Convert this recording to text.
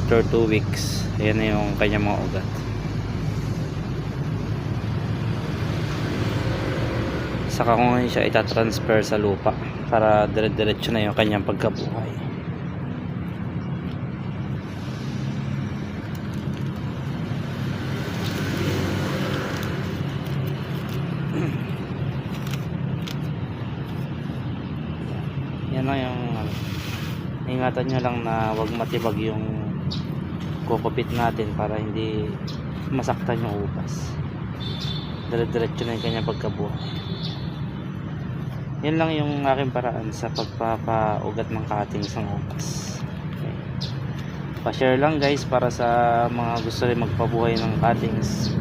after 2 weeks. Ayan na yung kanyang mga ugat. Saka ko ngayon siya itatransfer sa lupa para dire-diretso na yung kanyang pagkabuhay. Yan lang yung ingatan nyo lang na wag matibag yung kukupit natin para hindi masaktan yung upas. Dire-diretso na yung kanyang pagkabuhay. Yan lang yung aking paraan sa pagpapaugat ng cuttings ng upas. Okay. Pa-share lang guys para sa mga gusto rin magpabuhay ng cuttings.